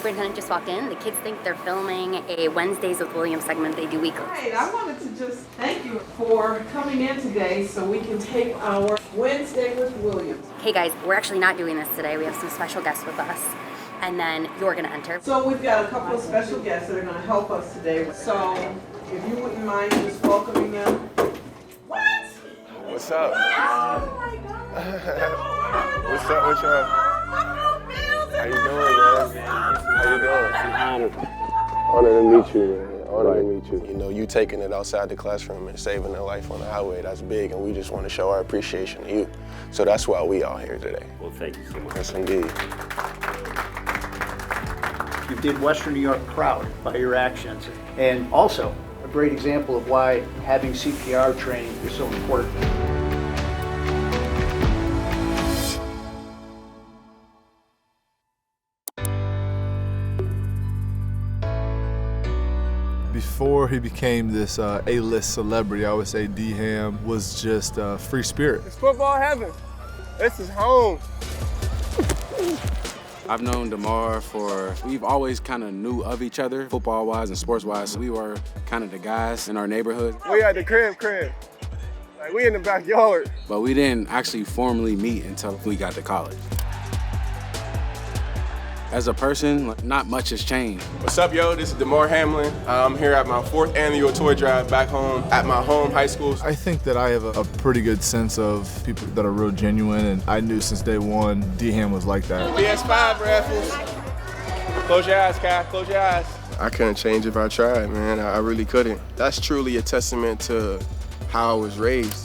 superintendent just walked in. The kids think they're filming a Wednesdays with Williams segment they do weekly. Right, I wanted to just thank you for coming in today so we can take our Wednesday with Williams. Hey guys, we're actually not doing this today. We have some special guests with us. And then you're going to enter. So we've got a couple of special guests that are going to help us today. So if you wouldn't mind just welcoming them. What? What's up? Oh my God. What's up with y'all? How you doing, man? How you doing? Honor to meet you, man. Honor to meet you. You know, you taking it outside the classroom and saving their life on the highway, that's big, and we just want to show our appreciation to you. So that's why we are here today. Well, thank you so much. Yes, indeed. You did Western New York proud by your actions, and also a great example of why having CPR training is so important. Before he became this A-list celebrity, I would say D-Ham was just a free spirit. It's football heaven. This is home. I've known Damar we've always kind of knew of each other, football-wise and sports-wise. We were kind of the guys in our neighborhood. We at the crib. Like, we in the backyard. But we didn't actually formally meet until we got to college. As a person, not much has changed. What's up, yo? This is Damar Hamlin. I'm here at my 4th annual toy drive back home at my home high school. I think that I have a pretty good sense of people that are real genuine, and I knew since day one D-Ham was like that. PS5 raffles. Close your eyes, Kai. Close your eyes. I couldn't change if I tried, man. I really couldn't. That's truly a testament to how I was raised.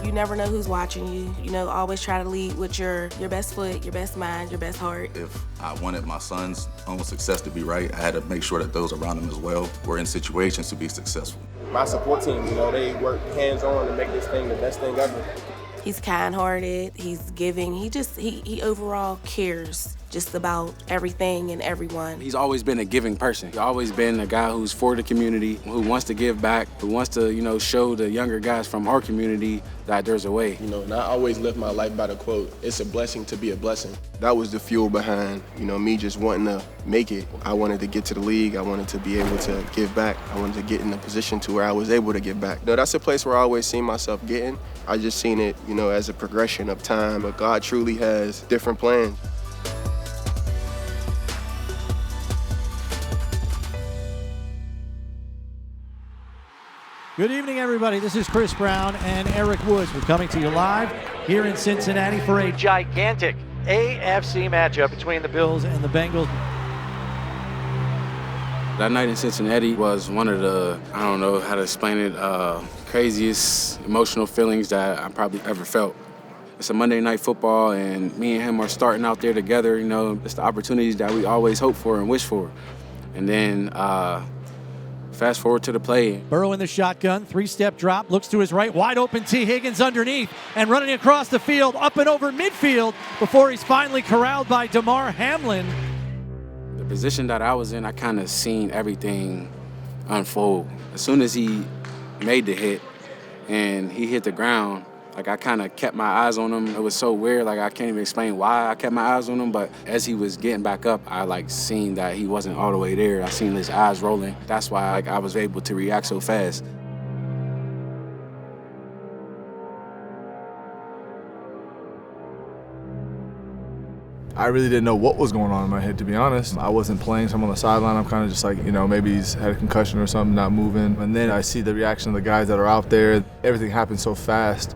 You never know who's watching you. You know, always try to lead with your best foot, your best mind, your best heart. If I wanted my son's own success to be right, I had to make sure that those around him as well were in situations to be successful. My support team, you know, they work hands-on to make this thing the best thing ever. He's kind-hearted, he's giving, he overall cares just about everything and everyone. He's always been a giving person. He's always been a guy who's for the community, who wants to give back, who wants to, you know, show the younger guys from our community that there's a way. You know, and I always live my life by the quote, it's a blessing to be a blessing. That was the fuel behind, you know, me just wanting to make it. I wanted to get to the league. I wanted to be able to give back. I wanted to get in a position to where I was able to give back. You know, that's a place where I always seen myself getting. I just seen it, you know, as a progression of time, but God truly has different plans. Good evening, everybody. This is Chris Brown and Eric Woods. We're coming to you live here in Cincinnati for a gigantic AFC matchup between the Bills and the Bengals. That night in Cincinnati was one of the, I don't know how to explain it, craziest emotional feelings that I probably ever felt. It's a Monday Night Football, and me and him are starting out there together. You know, it's the opportunities that we always hope for and wish for. And then fast forward to the play. Burrow in the shotgun, 3-step drop, looks to his right, wide open T. Higgins underneath, and running across the field, up and over midfield, before he's finally corralled by Damar Hamlin. The position that I was in, I kind of seen everything unfold. As soon as he made the hit and he hit the ground, like, I kind of kept my eyes on him. It was so weird, like, I can't even explain why I kept my eyes on him, but as he was getting back up, I, like, seen that he wasn't all the way there. I seen his eyes rolling. That's why, like, I was able to react so fast. I really didn't know what was going on in my head, to be honest. I wasn't playing, so I'm on the sideline. I'm kind of just like, you know, maybe he's had a concussion or something, not moving. And then I see the reaction of the guys that are out there. Everything happened so fast.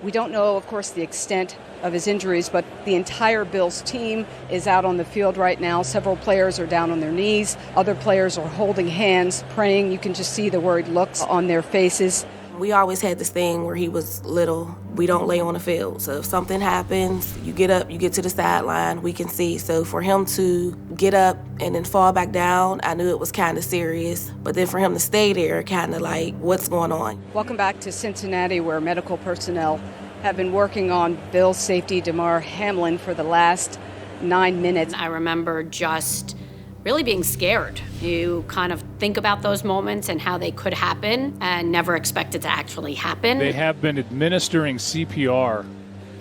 We don't know, of course, the extent of his injuries, but the entire Bills team is out on the field right now. Several players are down on their knees. Other players are holding hands, praying. You can just see the worried looks on their faces. We always had this thing where he was little. We don't lay on the field. So if something happens, you get up, you get to the sideline, we can see. So for him to get up and then fall back down, I knew it was kind of serious. But then for him to stay there, kind of like, what's going on? Welcome back to Cincinnati, where medical personnel have been working on Bills safety Damar Hamlin for the last 9 minutes. I remember just really being scared. You kind of think about those moments and how they could happen and never expect it to actually happen. They have been administering CPR.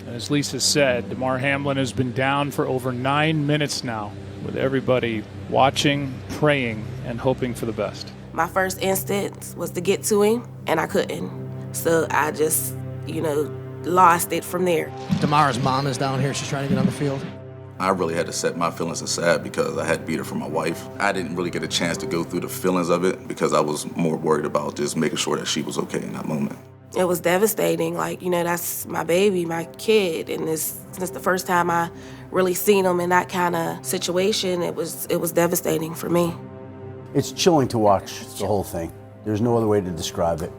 As Lisa said, Damar Hamlin has been down for over 9 minutes now with everybody watching, praying, and hoping for the best. My first instinct was to get to him, and I couldn't. So I just, lost it from there. Damar's mom is down here. She's trying to get on the field. I really had to set my feelings aside because I had to be there for my wife. I didn't really get a chance to go through the feelings of it because I was more worried about just making sure that she was okay in that moment. It was devastating. That's my baby, my kid, and it's the first time I really seen him in that kind of situation. It was devastating for me. It's chilling to watch the whole thing. There's no other way to describe it.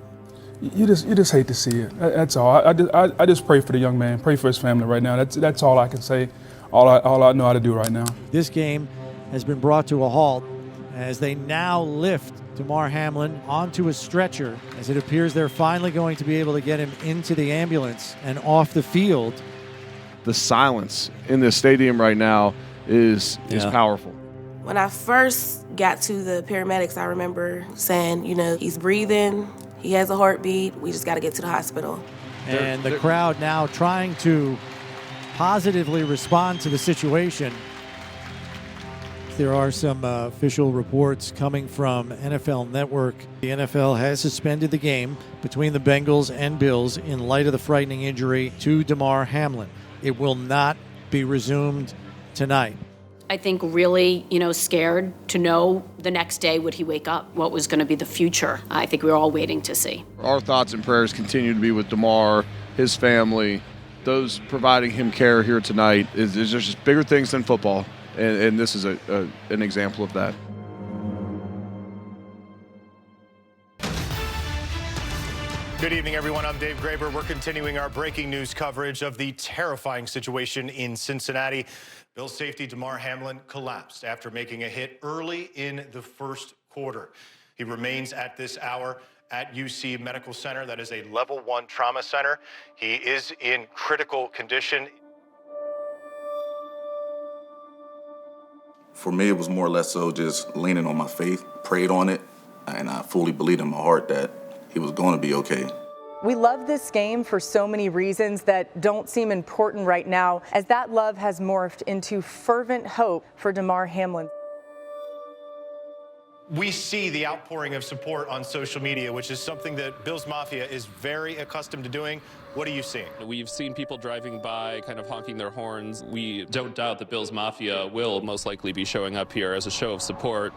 You just hate to see it. That's all. I just pray for the young man, pray for his family right now. That's all I can say. All I know how to do right now. This game has been brought to a halt as they now lift Damar Hamlin onto a stretcher, as it appears they're finally going to be able to get him into the ambulance and off the field. The silence in this stadium right now is powerful. When I first got to the paramedics, I remember saying, he's breathing, he has a heartbeat, we just got to get to the hospital. And the crowd now trying to positively respond to the situation. There are some official reports coming from NFL Network. The NFL has suspended the game between the Bengals and Bills in light of the frightening injury to Damar Hamlin. It will not be resumed tonight. I think really, scared to know the next day would he wake up, what was going to be the future. I think we were all waiting to see. Our thoughts and prayers continue to be with Damar, his family, those providing him care here tonight. There's just bigger things than football, and this is an example of that. Good evening, everyone. I'm Dave Graber. We're continuing our breaking news coverage of the terrifying situation in Cincinnati. Bills safety Damar Hamlin collapsed after making a hit early in the first quarter. He remains at this hour at UC Medical Center. That is a level 1 trauma center. He is in critical condition. For me, it was more or less so just leaning on my faith, prayed on it, and I fully believed in my heart that he was going to be okay. We love this game for so many reasons that don't seem important right now, as that love has morphed into fervent hope for Damar Hamlin. We see the outpouring of support on social media, which is something that Bills Mafia is very accustomed to doing. What are you seeing? We've seen people driving by kind of honking their horns. We don't doubt that Bills Mafia will most likely be showing up here as a show of support.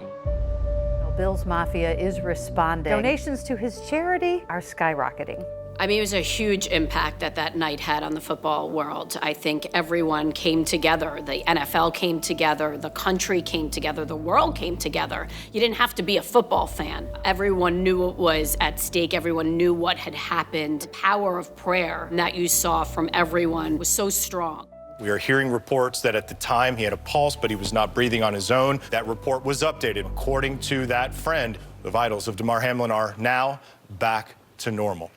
Bills Mafia is responding. Donations to his charity are skyrocketing. I mean, it was a huge impact that night had on the football world. I think everyone came together. The NFL came together, the country came together, the world came together. You didn't have to be a football fan. Everyone knew what was at stake. Everyone knew what had happened. The power of prayer that you saw from everyone was so strong. We are hearing reports that at the time he had a pulse, but he was not breathing on his own. That report was updated. According to that friend, the vitals of Damar Hamlin are now back to normal.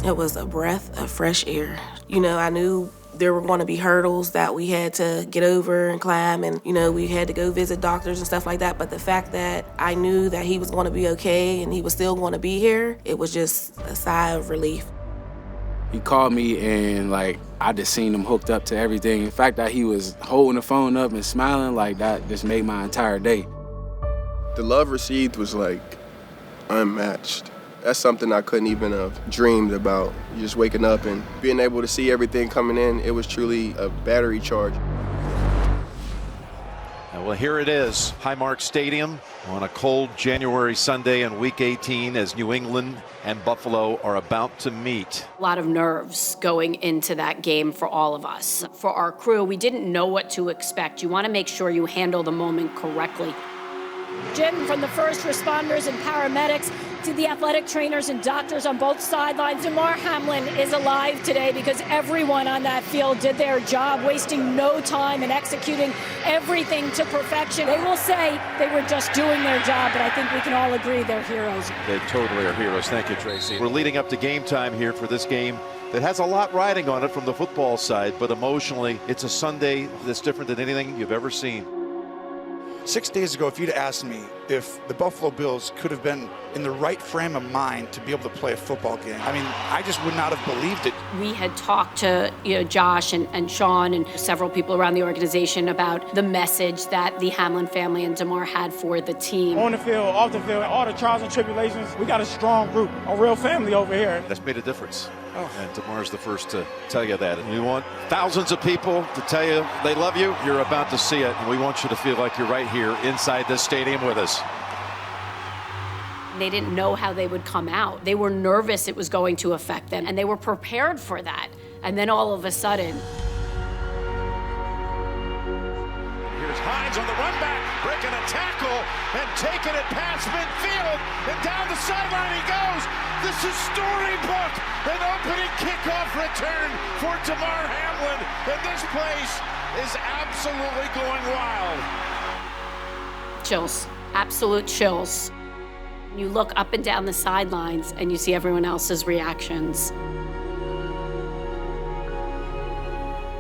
It was a breath of fresh air. I knew there were going to be hurdles that we had to get over and climb, and, we had to go visit doctors and stuff like that. But the fact that I knew that he was going to be okay and he was still going to be here, it was just a sigh of relief. He called me and I just seen him hooked up to everything. The fact that he was holding the phone up and smiling that just made my entire day. The love received was unmatched. That's something I couldn't even have dreamed about. Just waking up and being able to see everything coming in, it was truly a battery charge. Well, here it is, Highmark Stadium on a cold January Sunday in Week 18 as New England and Buffalo are about to meet. A lot of nerves going into that game for all of us. For our crew, we didn't know what to expect. You want to make sure you handle the moment correctly. Jim, from the first responders and paramedics to the athletic trainers and doctors on both sidelines, Damar Hamlin is alive today because everyone on that field did their job, wasting no time and executing everything to perfection. They will say they were just doing their job, but I think we can all agree they're heroes. They totally are heroes. Thank you, Tracy. We're leading up to game time here for this game that has a lot riding on it from the football side, but emotionally, it's a Sunday that's different than anything you've ever seen. 6 days ago, if you'd asked me if the Buffalo Bills could have been in the right frame of mind to be able to play a football game, I mean, I just would not have believed it. We had talked to Josh and Sean and several people around the organization about the message that the Hamlin family and Damar had for the team. On the field, off the field, all the trials and tribulations, we got a strong group, a real family over here. That's made a difference. And Damar's the first to tell you that. And we want thousands of people to tell you they love you. You're about to see it, and we want you to feel like you're right here inside this stadium with us. They didn't know how they would come out. They were nervous it was going to affect them, and they were prepared for that. And then all of a sudden... Here's Hines on the run back, breaking a tackle and taking it past midfield, and down the sideline he goes. This is storybook, an opening kickoff return for Damar Hamlin, and this place is absolutely going wild. Chills, absolute chills. You look up and down the sidelines and you see everyone else's reactions.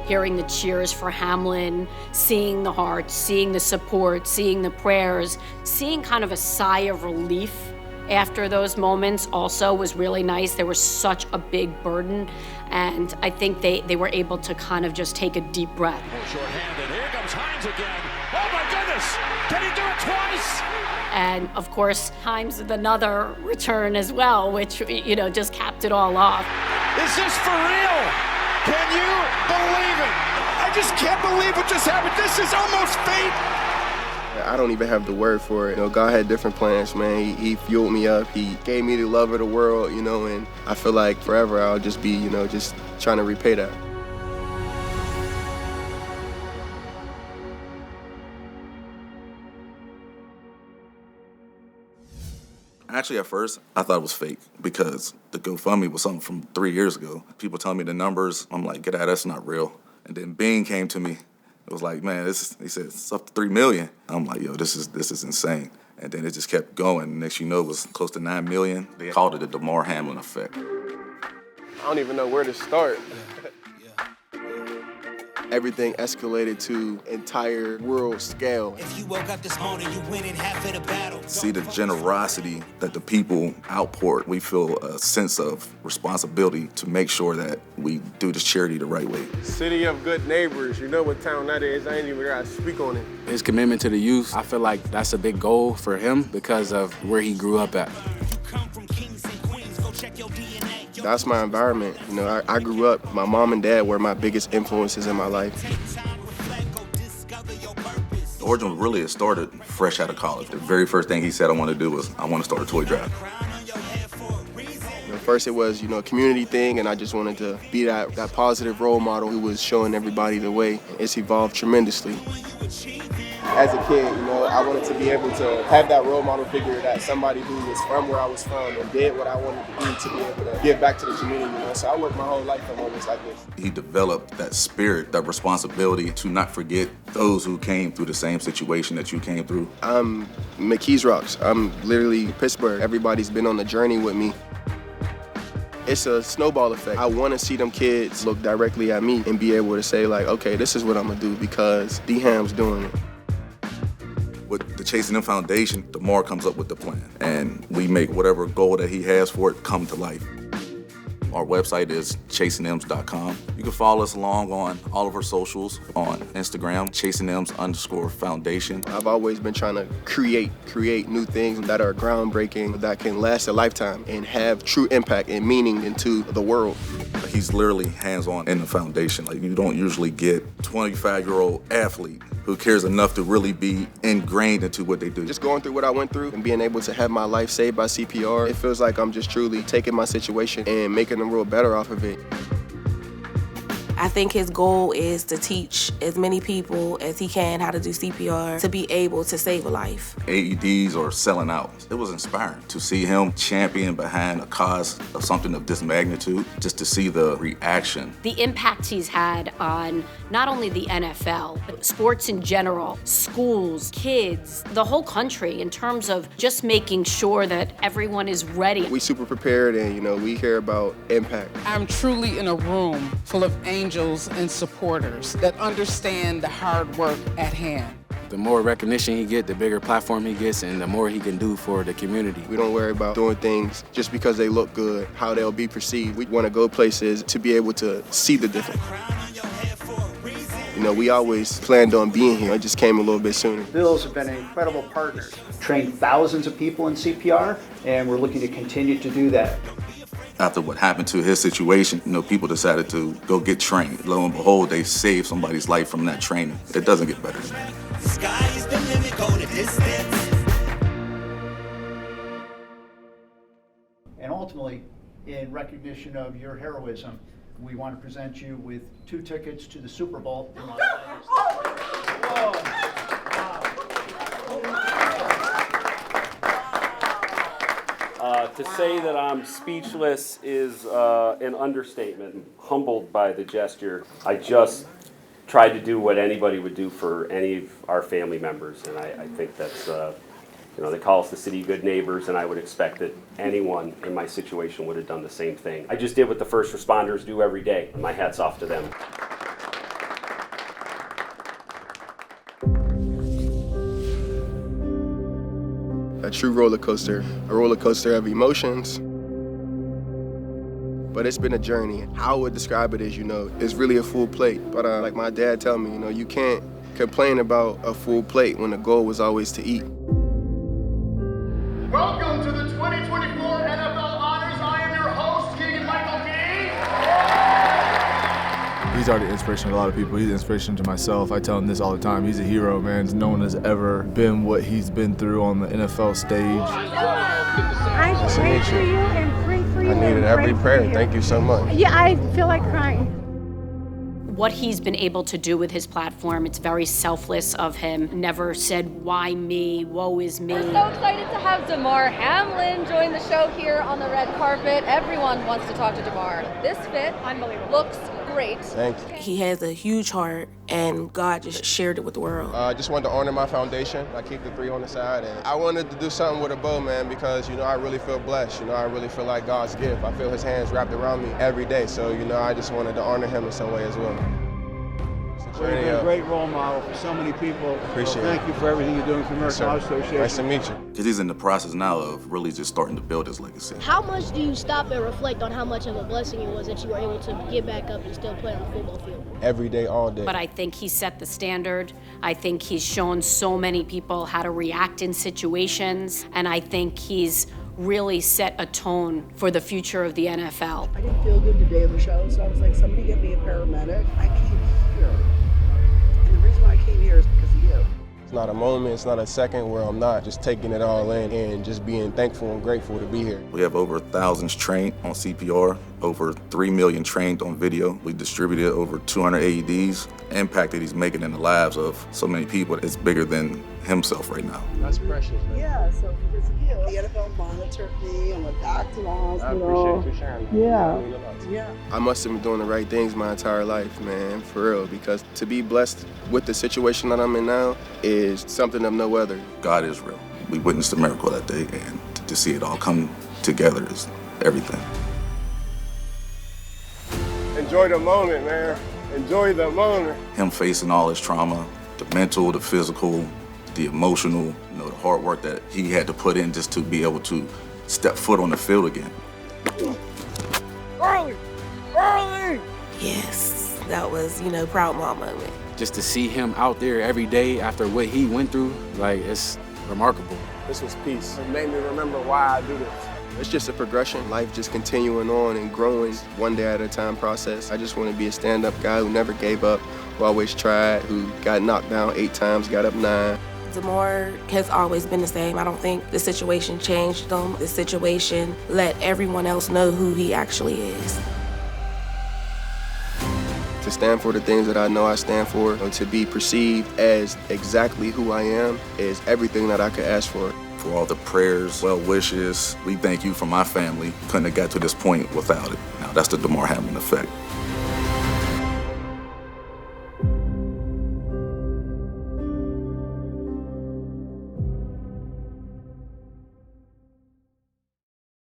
Hearing the cheers for Hamlin, seeing the hearts, seeing the support, seeing the prayers, seeing kind of a sigh of relief after those moments also was really nice. There was such a big burden, and I think they were able to kind of just take a deep breath. Short-handed, here comes Hines again. Oh my goodness, can he do it twice? And of course, Hines with another return as well, which, just capped it all off. Is this for real? Can you believe it? I just can't believe what just happened. This is almost fate. I don't even have the word for it. God had different plans, man. He fueled me up. He gave me the love of the world, and I feel like forever I'll just be, just trying to repay that. Actually, at first, I thought it was fake because the GoFundMe was something from 3 years ago. People telling me the numbers, I'm like, get out, that's not real. And then Bing came to me. It was like, man, he said, it's up to 3 million. I'm like, yo, this is insane. And then it just kept going. Next you know, it was close to 9 million. They called it the Damar Hamlin effect. I don't even know where to start. Everything escalated to entire world scale. If you woke up this morning, you winning half of the battle. See the generosity that the people outpoured. We feel a sense of responsibility to make sure that we do this charity the right way. City of good neighbors, you know what town that is. I ain't even gotta speak on it. His commitment to the youth, I feel like that's a big goal for him because of where he grew up at. That's my environment. I grew up, my mom and dad were my biggest influences in my life. The origin really started fresh out of college. The very first thing he said I want to do was, I want to start a toy drive. First it was, a community thing, and I just wanted to be that positive role model who was showing everybody the way. It's evolved tremendously. As a kid, I wanted to be able to have that role model figure, that somebody who was from where I was from and did what I wanted to do to be able to give back to the community. So I worked my whole life on moments like this. He developed that spirit, that responsibility to not forget those who came through the same situation that you came through. I'm McKees Rocks. I'm literally Pittsburgh. Everybody's been on the journey with me. It's a snowball effect. I want to see them kids look directly at me and be able to say, like, okay, this is what I'm going to do because D-Ham's doing it. With the Chasing Him Foundation, Damar comes up with the plan, and we make whatever goal that he has for it come to life. Our website is chasingims.com. You can follow us along on all of our socials on Instagram, chasingims_foundation. I've always been trying to create new things that are groundbreaking, that can last a lifetime and have true impact and meaning into the world. He's literally hands-on in the foundation. Like, you don't usually get a 25-year-old athlete who cares enough to really be ingrained into what they do. Just going through what I went through and being able to have my life saved by CPR, it feels like I'm just truly taking my situation and making the world better off of it. I think his goal is to teach as many people as he can how to do CPR to be able to save a life. AEDs are selling out. It was inspiring to see him champion behind a cause of something of this magnitude, just to see the reaction. The impact he's had on not only the NFL, but sports in general, schools, kids, the whole country in terms of just making sure that everyone is ready. We super prepared and, we care about impact. I'm truly in a room full of angels and supporters that understand the hard work at hand. The more recognition he gets, the bigger platform he gets, and the more he can do for the community. We don't worry about doing things just because they look good, how they'll be perceived. We want to go places to be able to see the difference. You know, we always planned on being here. It just came a little bit sooner. Bills have been incredible partners. Trained thousands of people in CPR, and we're looking to continue to do that. After what happened to his situation, people decided to go get trained. Lo and behold, they saved somebody's life from that training. It doesn't get better than that. The sky is the limit, go the distance. And ultimately, in recognition of your heroism, we want to present you with 2 tickets to the Super Bowl in Las Vegas. To say that I'm speechless is an understatement. Humbled by the gesture. I just tried to do what anybody would do for any of our family members, and I think that's, they call us the city good neighbors, and I would expect that anyone in my situation would have done the same thing. I just did what the first responders do every day, and my hat's off to them. A true roller coaster, a roller coaster of emotions. But it's been a journey. How I would describe it is, it's really a full plate. But like my dad tell me, you can't complain about a full plate when the goal was always to eat. Welcome to the 2024 NFL Honors. I am your host, Keegan Michael Key. He's already an inspiration to a lot of people. He's an inspiration to myself. I tell him this all the time. He's a hero, man. No one has ever been what he's been through on the NFL stage. I pray for you and pray for you. I needed every prayer. Thank you so much. Yeah, I feel like crying. What he's been able to do with his platform, it's very selfless of him. Never said, why me, woe is me. We're so excited to have Damar Hamlin join the show here on the red carpet. Everyone wants to talk to Damar. This fit, unbelievable, looks great. Thank you. He has a huge heart, and God just shared it with the world. I just wanted to honor my foundation. I keep the 3 on the side, and I wanted to do something with a bow, man, because, I really feel blessed. I really feel like God's gift. I feel his hands wrapped around me every day, so, I just wanted to honor him in some way as well. You've been a great role model for so many people. Appreciate it. Thank you for everything you're doing for American Heart Association. Nice to meet you. Because he's in the process now of really just starting to build his legacy. How much do you stop and reflect on how much of a blessing it was that you were able to get back up and still play on the football field? Every day, all day. But I think he set the standard. I think he's shown so many people how to react in situations, and I think he's really set a tone for the future of the NFL. I didn't feel good today on the show, so I was like, somebody get me a paramedic. I came here. And the reason why I came here is because of you. It's not a moment, it's not a second where I'm not just taking it all in and just being thankful and grateful to be here. We have over thousands trained on CPR, over 3 million trained on video. We distributed over 200 AEDs. The impact that he's making in the lives of so many people is bigger than himself right now. That's precious, man. Yeah, so because of you. The NFL monitored me and went back to the hospital. I appreciate you sharing that. Yeah. Yeah. I must have been doing the right things my entire life, man, for real, because to be blessed with the situation that I'm in now is something of no other. God is real. We witnessed a miracle that day, and to see it all come together is everything. Enjoy the moment, man. Enjoy the moment. Him facing all his trauma, the mental, the physical, the emotional, the hard work that he had to put in just to be able to step foot on the field again. Early! Yes, that was, proud mom moment. Just to see him out there every day after what he went through, it's remarkable. This was peace. It made me remember why I do this. It's just a progression. Life just continuing on and growing one day at a time process. I just want to be a stand-up guy who never gave up, who always tried, who got knocked down 8 times, got up 9. Damar has always been the same. I don't think the situation changed him. The situation let everyone else know who he actually is. To stand for the things that I know I stand for, and to be perceived as exactly who I am is everything that I could ask for. For all the prayers, well wishes, we thank you from my family. Couldn't have got to this point without it. Now, that's the Damar Hamlin effect.